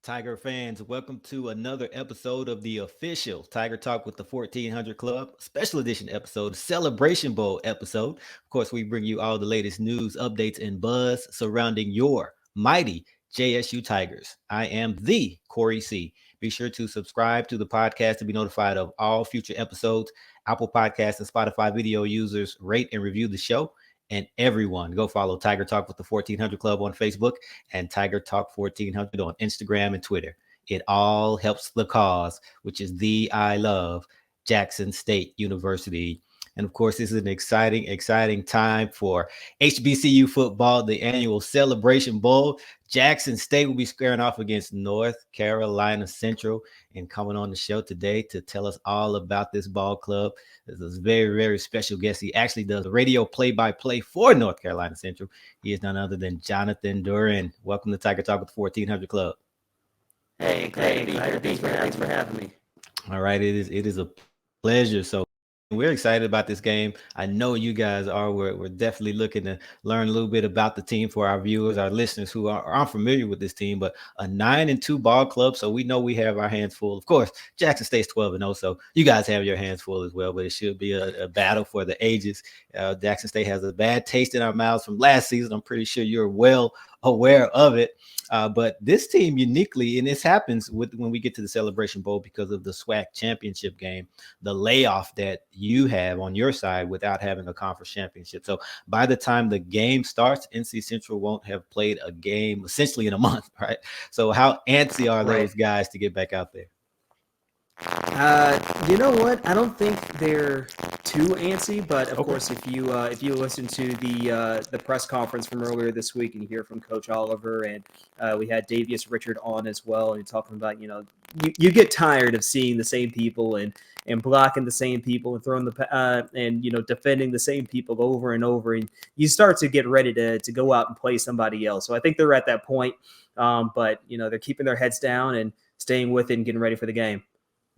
Tiger fans, welcome to another episode of the official Tiger Talk with the 1400 Club, special edition episode, Celebration Bowl episode. Of course, we bring you all the latest news, updates, and buzz surrounding your mighty JSU Tigers. I am the Corey C. Be sure to subscribe to the podcast to be notified of all future episodes. Apple Podcasts and Spotify video users rate and review the show. And everyone, go follow Tiger Talk with the 1400 Club on Facebook and Tiger Talk 1400 on Instagram and Twitter. It all helps the cause, which is the I love Jackson State University. And of course, this is an exciting time for HBCU football, the annual Celebration Bowl. Jackson State will be squaring off against North Carolina Central. And coming on the show today to tell us all about this ball club is a very special guest. He actually does the radio play-by-play for North Carolina Central. He is none other than Jonathan Duran. Welcome to Tiger Talk with the 1400 Club. Hey, glad to be here. Thanks for having me. All right, it is a pleasure. So we're excited about this game. I know you guys are. We're definitely looking to learn a little bit about the team for our viewers, our listeners who aren't familiar with this team, but a 9-2 ball club. So we know we have our hands full. Of course, Jackson State's 12-0, so you guys have your hands full as well, but it should be a battle for the ages. Jackson State has a bad taste in our mouths from last season. I'm pretty sure you're well aware of it. But this team uniquely, and this happens when we get to the Celebration Bowl because of the SWAC championship game, the layoff that you have on your side without having a conference championship. So by the time the game starts, NC Central won't have played a game essentially in a month, right? So how antsy are those guys to get back out there? You know what? I don't think they're too antsy, but of course, if you listen to the press conference from earlier this week and you hear from Coach Oliver, and we had Davius Richard on as well, and talking about you get tired of seeing the same people and blocking the same people and throwing and defending the same people over and over, and you start to get ready to go out and play somebody else. So I think they're at that point, but they're keeping their heads down and staying with it and getting ready for the game.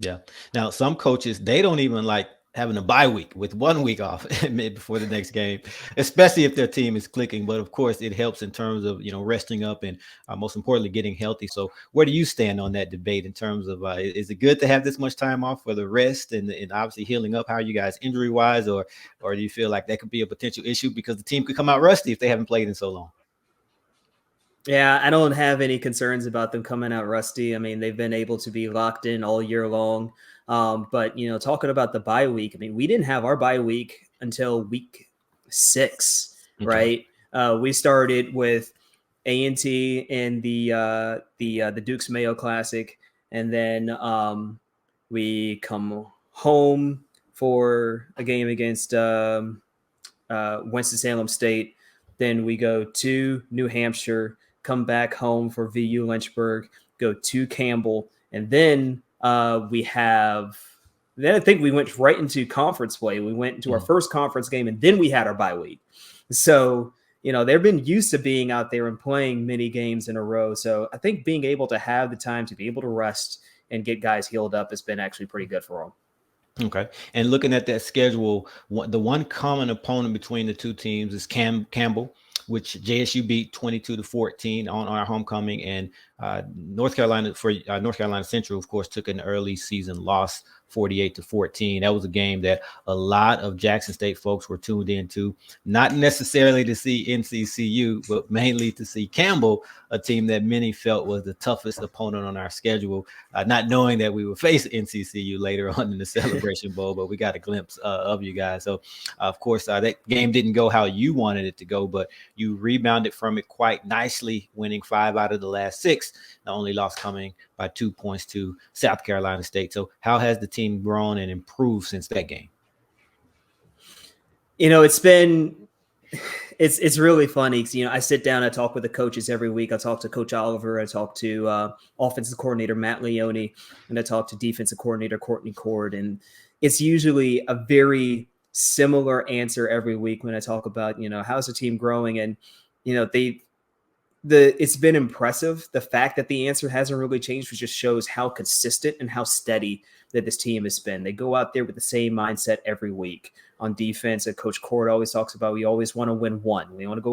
Yeah. Now, some coaches, they don't even like having a bye week with 1 week off before the next game, especially if their team is clicking. But of course, it helps in terms of, resting up and most importantly, getting healthy. So where do you stand on that debate in terms of is it good to have this much time off for the rest and obviously healing up? How are you guys injury wise, or do you feel like that could be a potential issue because the team could come out rusty if they haven't played in so long? Yeah, I don't have any concerns about them coming out rusty. I mean, they've been able to be locked in all year long. But, talking about the bye week, I mean, we didn't have our bye week until week 6, right? We started with A&T in the Dukes Mayo Classic, and then we come home for a game against Winston-Salem State. Then we go to New Hampshire, come back home for VU Lynchburg, go to Campbell, and then I think we went right into conference play. We went into our first conference game, and then we had our bye week. So, they've been used to being out there and playing many games in a row. So I think being able to have the time to be able to rest and get guys healed up has been actually pretty good for them. Okay. And looking at that schedule, the one common opponent between the two teams is Campbell, which JSU beat 22-14 on our homecoming, and North Carolina Central, of course, took an early season loss 48-14. That was a game that a lot of Jackson State folks were tuned into, not necessarily to see NCCU, but mainly to see Campbell, a team that many felt was the toughest opponent on our schedule, not knowing that we would face NCCU later on in the Celebration Bowl, but we got a glimpse of you guys. So, of course, that game didn't go how you wanted it to go, but you rebounded from it quite nicely, winning 5 out of the last 6. The only loss coming by 2 points to South Carolina State. So how has the team grown and improved since that game? It's really funny because, I sit down, I talk with the coaches every week. I talk to Coach Oliver, I talk to offensive coordinator Matt Leone, and I talk to defensive coordinator Courtney Cord. And it's usually a very similar answer every week when I talk about, how's the team growing? And, it's been impressive. The fact that the answer hasn't really changed, which just shows how consistent and how steady that this team has been. They go out there with the same mindset every week on defense. And Coach Cord always talks about, we always want to win one. We want to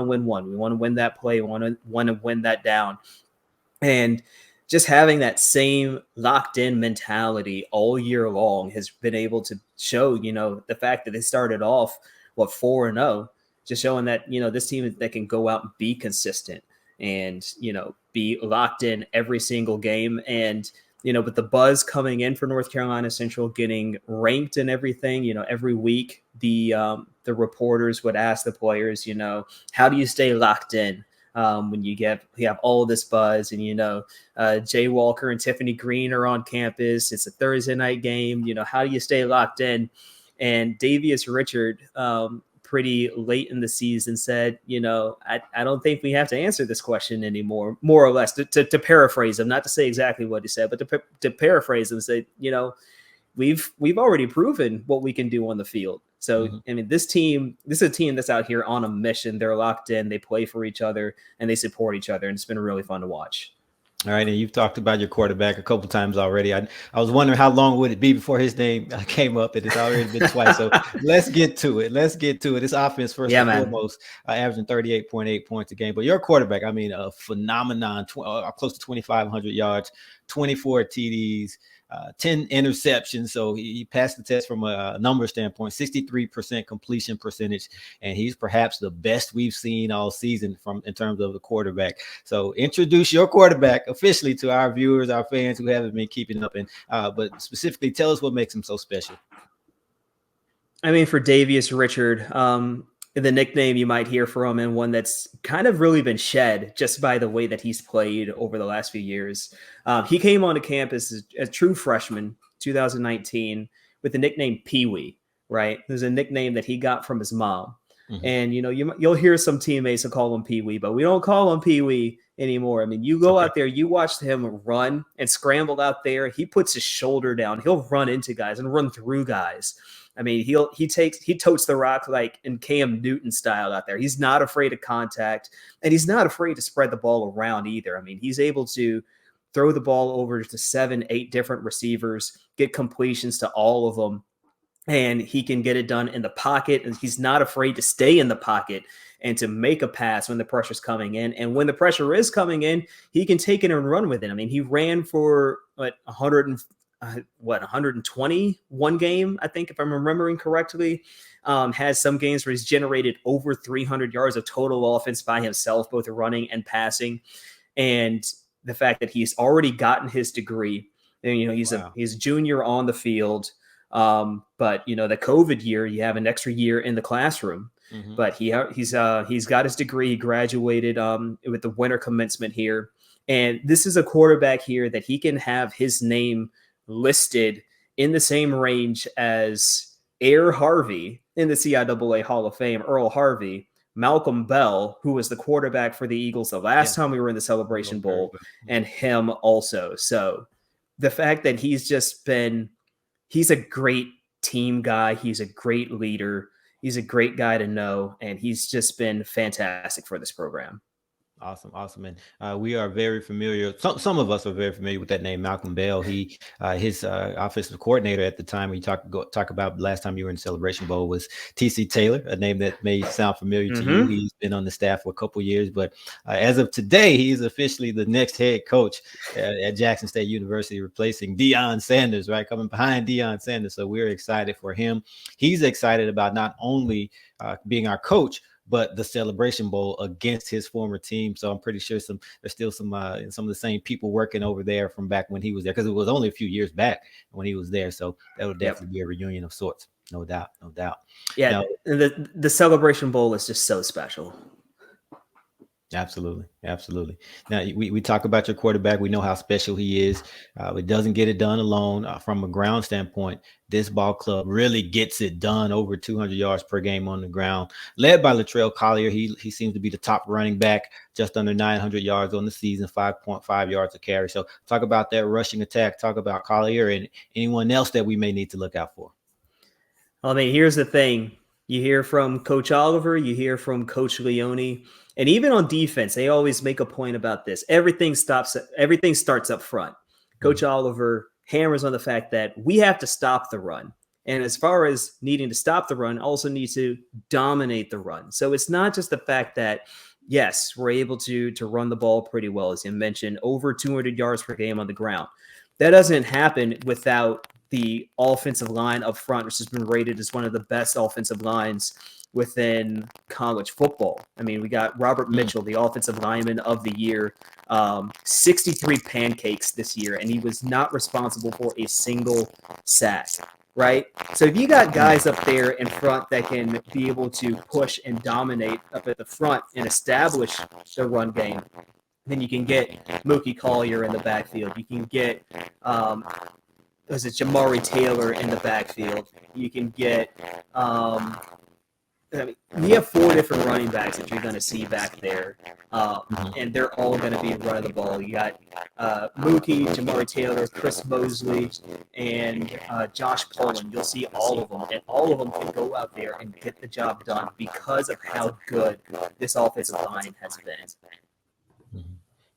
win one. We want to win that play. We want to win that down. And just having that same locked in mentality all year long has been able to show, the fact that they started off, 4-0, just showing that, this team that can go out and be consistent and, be locked in every single game. And, with the buzz coming in for North Carolina Central, getting ranked and everything, every week, the reporters would ask the players, how do you stay locked in? When you have all this buzz and, Jay Walker and Tiffany Green are on campus. It's a Thursday night game. How do you stay locked in? And Davius Richard, pretty late in the season said, I don't think we have to answer this question anymore, more or less, to paraphrase him, not to say exactly what he said, but to paraphrase him, say, we've already proven what we can do on the field. So, I mean, this is a team that's out here on a mission. They're locked in, they play for each other, and they support each other. And it's been really fun to watch. All right, and you've talked about your quarterback a couple times already. I was wondering how long would it be before his name came up, and it's already been twice. So let's get to it. This offense, first and foremost, averaging 38.8 points a game. But your quarterback, I mean, a phenomenon, close to 2,500 yards, 24 TDs. 10 interceptions. So he passed the test from a number standpoint, 63% completion percentage. And he's perhaps the best we've seen all season in terms of the quarterback. So introduce your quarterback officially to our viewers, our fans who haven't been keeping up. But specifically, tell us what makes him so special. I mean, for Davius Richard, the nickname you might hear from him, and one that's kind of really been shed just by the way that he's played over the last few years. He came onto campus as a true freshman, 2019, with the nickname Pee-wee, right? There's a nickname that he got from his mom. Mm-hmm. And, you'll hear some teammates will call him Pee-wee, but we don't call him Pee-wee anymore. I mean, you go out there, you watch him run and scramble out there. He puts his shoulder down. He'll run into guys and run through guys. I mean, he totes the rock like in Cam Newton style out there. He's not afraid of contact, and he's not afraid to spread the ball around either. I mean, he's able to throw the ball over to 7-8 different receivers, get completions to all of them, and he can get it done in the pocket. And he's not afraid to stay in the pocket and to make a pass when the pressure's coming in. And when the pressure is coming in, he can take it and run with it. I mean, he ran for 120 one game, I think, if I'm remembering correctly. Has some games where he's generated over 300 yards of total offense by himself, both running and passing. And the fact that he's already gotten his degree, and he's a junior on the field. But the COVID year, you have an extra year in the classroom. Mm-hmm. But he's got his degree. He graduated with the winter commencement here, and this is a quarterback here that he can have his name listed in the same range as Air Harvey in the CIAA Hall of Fame, Earl Harvey, Malcolm Bell, who was the quarterback for the Eagles the last time we were in the Celebration Bowl, and him also. So the fact that he's a great team guy, he's a great leader, he's a great guy to know, and he's just been fantastic for this program. Awesome. And we are very familiar. Some of us are very familiar with that name, Malcolm Bell. His offensive coordinator at the time we talk about last time you were in Celebration Bowl was TC Taylor, a name that may sound familiar to you. He's been on the staff for a couple of years, but as of today, he is officially the next head coach at Jackson State University, replacing Deion Sanders, right? Coming behind Deion Sanders. So we're excited for him. He's excited about not only being our coach, but the Celebration Bowl against his former team. So I'm pretty sure there's still some of the same people working over there from back when he was there, because it was only a few years back when he was there. So that would definitely be a reunion of sorts. No doubt. Yeah, now, the Celebration Bowl is just so special. Absolutely. Now, we talk about your quarterback. We know how special he is. It doesn't get it done alone. From a ground standpoint, this ball club really gets it done, over 200 yards per game on the ground, led by Latrell Collier. He seems to be the top running back, just under 900 yards on the season, 5.5 yards a carry. So talk about that rushing attack. Talk about Collier and anyone else that we may need to look out for. Well, I mean, here's the thing. You hear from Coach Oliver, you hear from Coach Leone. And even on defense, they always make a point about this. Everything starts up front. Coach Oliver hammers on the fact that we have to stop the run. And as far as needing to stop the run, also need to dominate the run. So it's not just the fact that, yes, we're able to run the ball pretty well, as you mentioned, over 200 yards per game on the ground. That doesn't happen without the offensive line up front, which has been rated as one of the best offensive lines within college football. I mean, we got Robert Mitchell, the offensive lineman of the year, 63 pancakes this year, and he was not responsible for a single sack. Right? So if you got guys up there in front that can be able to push and dominate up at the front and establish the run game, then you can get Mookie Collier in the backfield. You can get Jamari Taylor in the backfield. You can get we have 4 different running backs that you're going to see back there, and they're all going to be running the ball. You got Mookie, Jamari Taylor, Chris Mosley, and Josh Poland. You'll see all of them, and all of them can go out there and get the job done because of how good this offensive line has been.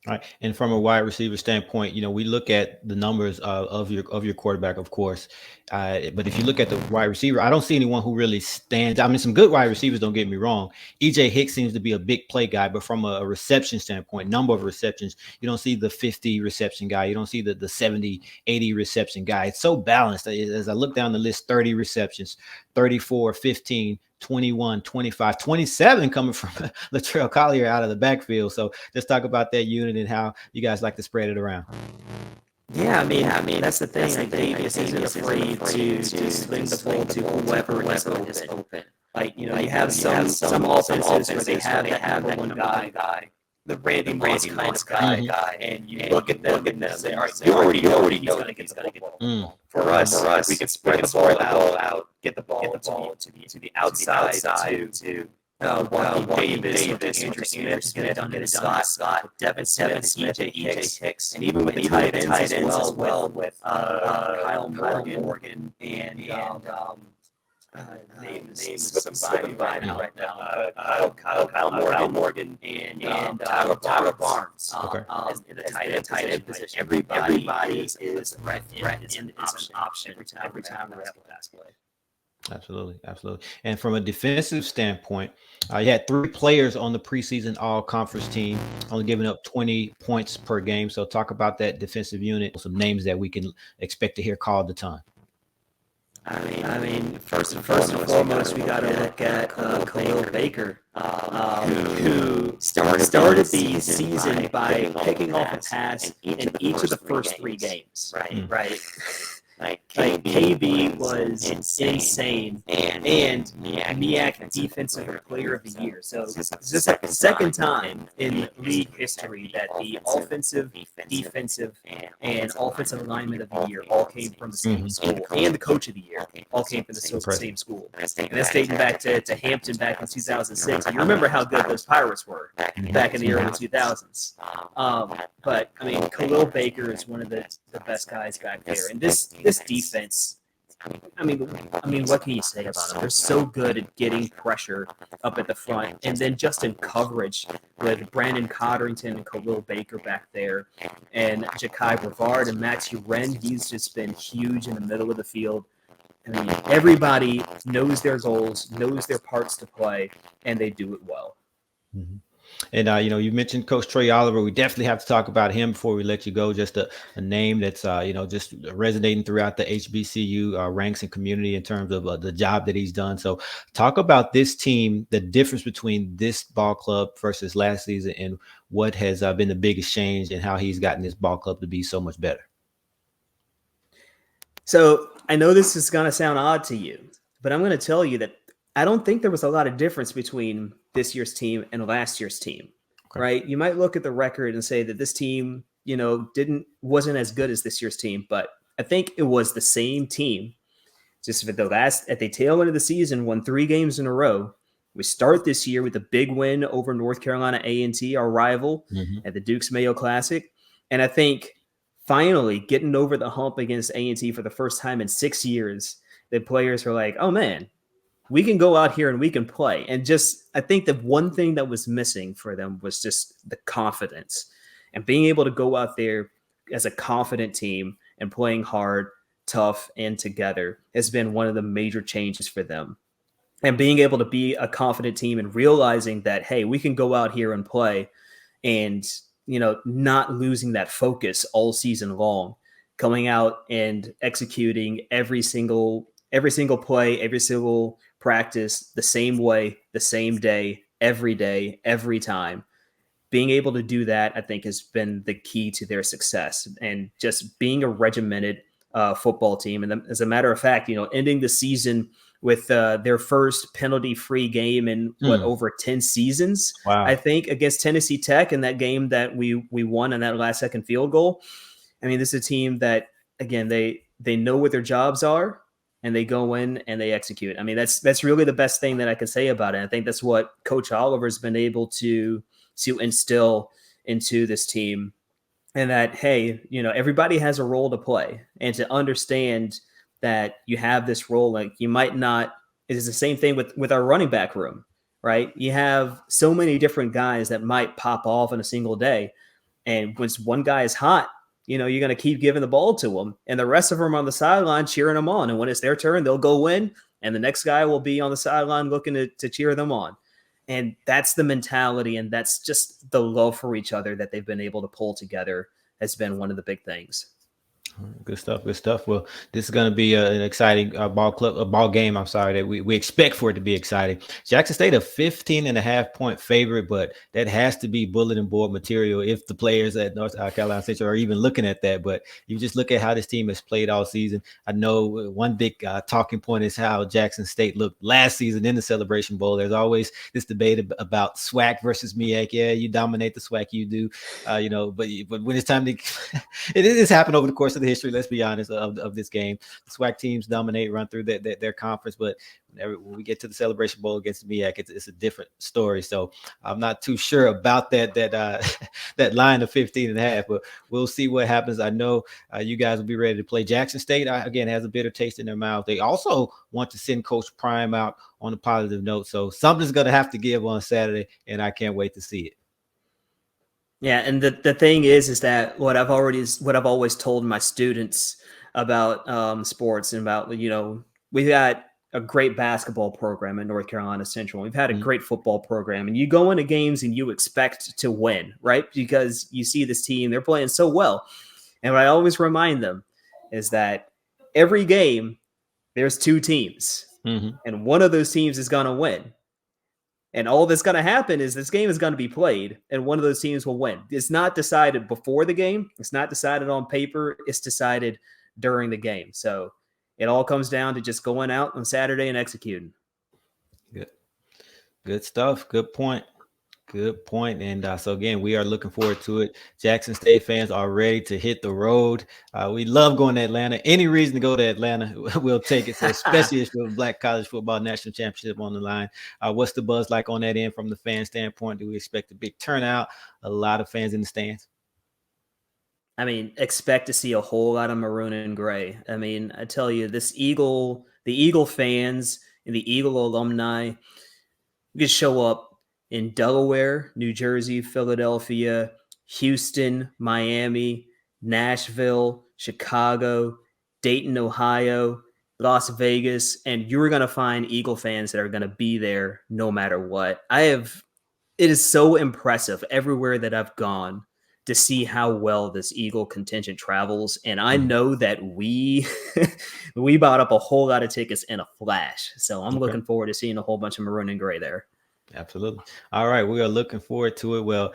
All right, and from a wide receiver standpoint, we look at the numbers of your quarterback, of course, but if you look at the wide receiver, I don't see anyone who really stands. I mean, some good wide receivers, don't get me wrong. EJ Hicks seems to be a big play guy, but from a reception standpoint, number of receptions, you don't see the 50 reception guy. You don't see the 70, 80 reception guy. It's so balanced. As I look down the list, 30 receptions, 34, 15. 21, 25, 27 coming from Latrell Collier out of the backfield. So let's talk about that unit and how you guys like to spread it around. Yeah, I mean that's the thing. I think Davis isn't afraid to sling the ball to whoever is open. Like, you have some offenses where they have that one guy, the Randy Moss kind of guy, and you look at them and say, all right, you already know he's going to get the ball. For us, we can spread the ball out, get the ball to the outside to Davis, Andrew Smith on the slot, Devin Smith, EJ Hicks, and even with the tight ends as well with Kyle Morgan and names slipping by me right now. Kyle Morgan and Tyler Barnes. In the tight end position. Everybody is a threat and an option every time we have a pass play. Absolutely. And from a defensive standpoint, you had 3 players on the preseason all-conference team, only giving up 20 points per game. So talk about that defensive unit, some names that we can expect to hear called a ton. I mean, first and foremost, we got to look at Khalil Baker, who started the season by picking off a pass in each of the first 3 games. Right. Like KB was insane, and MEAC Defensive Player of the Year. So this is the second time in league history that the offensive, defensive, and offensive lineman of the year all came from the same school, and the coach of the year all came from the same school. And that's dating back to Hampton back in 2006. And you remember how good those Pirates were back in the early 2000s. But I mean, Khalil Baker is one of the best guys back there, and this defense. I mean, what can you say about them? They're so good at getting pressure up at the front, and then just in coverage with Brandon Codrington and Khalil Baker back there, and Ja'Kai Brevard and Max Uren. He's just been huge in the middle of the field. I mean, everybody knows their goals, knows their parts to play, and they do it well. Mm-hmm. And, you mentioned Coach Trey Oliver. We definitely have to talk about him before we let you go. Just a name that's, just resonating throughout the HBCU ranks and community in terms of the job that he's done. So talk about this team, the difference between this ball club versus last season, and what has been the biggest change and how he's gotten this ball club to be so much better. So I know this is going to sound odd to you, but I'm going to tell you that I don't think there was a lot of difference between this year's team and last year's team, right? You might look at the record and say that this team, wasn't as good as this year's team, but I think it was the same team. Just at the tail end of the season, won 3 games in a row. We start this year with a big win over North Carolina A&T, our rival, at the Dukes Mayo Classic. And I think finally getting over the hump against A&T for the first time in 6 years, the players are like, oh man, we can go out here and we can play. And I think the one thing that was missing for them was just the confidence, and being able to go out there as a confident team and playing hard, tough, and together has been one of the major changes for them. and being able to be a confident team and realizing that, hey, we can go out here and play, and not losing that focus all season long, coming out and executing every single play, every single practice the same way, the same day, every time. Being able to do that, I think, has been the key to their success, and just being a regimented football team. And as a matter of fact, ending the season with their first penalty-free game in over 10 seasons, Wow. I think, against Tennessee Tech, in that game that we won in that last-second field goal. I mean, this is a team that, again, they know what their jobs are, and they go in and they execute. I mean, that's really the best thing that I can say about it. I think that's what Coach Oliver's been able to instill into this team, and that, hey, everybody has a role to play, and to understand that you have this role. Like, you might not, it is the same thing with our running back room, right? You have so many different guys that might pop off in a single day. And once one guy is hot, you're going to keep giving the ball to them, and the rest of them are on the sideline cheering them on. And when it's their turn, they'll go in, and the next guy will be on the sideline looking to cheer them on. And that's the mentality, and that's just the love for each other that they've been able to pull together, has been one of the big things. Good stuff. Good stuff. Well, this is going to be an exciting ball game. I'm sorry, that we expect for it to be exciting. Jackson State, a 15.5-point favorite, but that has to be bulletin board material if the players at North Carolina Central are even looking at that. But you just look at how this team has played all season. I know one big talking point is how Jackson State looked last season in the Celebration Bowl. There's always this debate about SWAC versus MEAC. Yeah, you dominate the SWAC, you do, but when it's time to, it has happened over the course of the history, let's be honest, of this game. The SWAC teams dominate, run through their conference, but when we get to the Celebration Bowl against the MEAC, it's a different story. So I'm not too sure about that that line of 15.5, but we'll see what happens. I know you guys will be ready to play. Jackson State, again, has a bitter taste in their mouth. They also want to send Coach Prime out on a positive note, so something's going to have to give on Saturday, and I can't wait to see it. Yeah, and the thing is that what I've always told my students about sports, and about, we've got a great basketball program in North Carolina Central. We've had a great football program, and you go into games and you expect to win, right? Because you see this team, they're playing so well. And what I always remind them is that every game there's two teams, and one of those teams is going to win. And all that's going to happen is this game is going to be played, and one of those teams will win. It's not decided before the game. It's not decided on paper. It's decided during the game. So it all comes down to just going out on Saturday and executing. Good stuff. Good point. Good point. And so, again, we are looking forward to it. Jackson State fans are ready to hit the road. We love going to Atlanta. Any reason to go to Atlanta, we'll take it. So, especially if the Black College Football National Championship on the line. What's the buzz like on that end from the fan standpoint? Do we expect a big turnout? A lot of fans in the stands? I mean, expect to see a whole lot of maroon and gray. I mean, I tell you, the Eagle fans and the Eagle alumni could show up in Delaware, New Jersey, Philadelphia, Houston, Miami, Nashville, Chicago, Dayton, Ohio, Las Vegas, and you're going to find Eagle fans that are going to be there no matter what. It is so impressive everywhere that I've gone to see how well this Eagle contingent travels. And I know that we bought up a whole lot of tickets in a flash. So I'm looking forward to seeing a whole bunch of maroon and gray there. Absolutely. All right. We are looking forward to it. Well,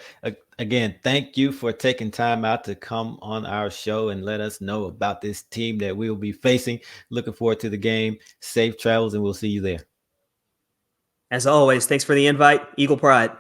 again, thank you for taking time out to come on our show and let us know about this team that we'll be facing. Looking forward to the game. Safe travels, and we'll see you there. As always, thanks for the invite. Eagle Pride.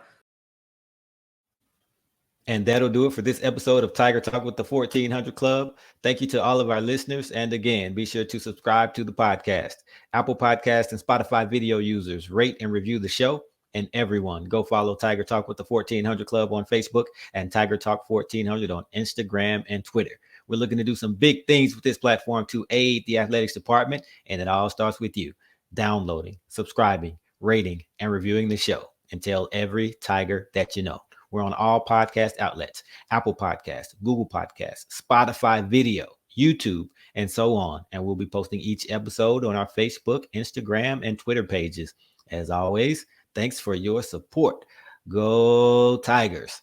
And that'll do it for this episode of Tiger Talk with the 1400 Club. Thank you to all of our listeners. And again, be sure to subscribe to the podcast. Apple Podcasts and Spotify video users, rate and review the show. And everyone, go follow Tiger Talk with the 1400 Club on Facebook and Tiger Talk 1400 on Instagram and Twitter. We're looking to do some big things with this platform to aid the athletics department. And it all starts with you downloading, subscribing, rating, and reviewing the show. And tell every Tiger that you know. We're on all podcast outlets, Apple Podcasts, Google Podcasts, Spotify video, YouTube, and so on. And we'll be posting each episode on our Facebook, Instagram, and Twitter pages. As always, thanks for your support. Go Tigers.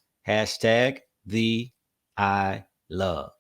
#the I love.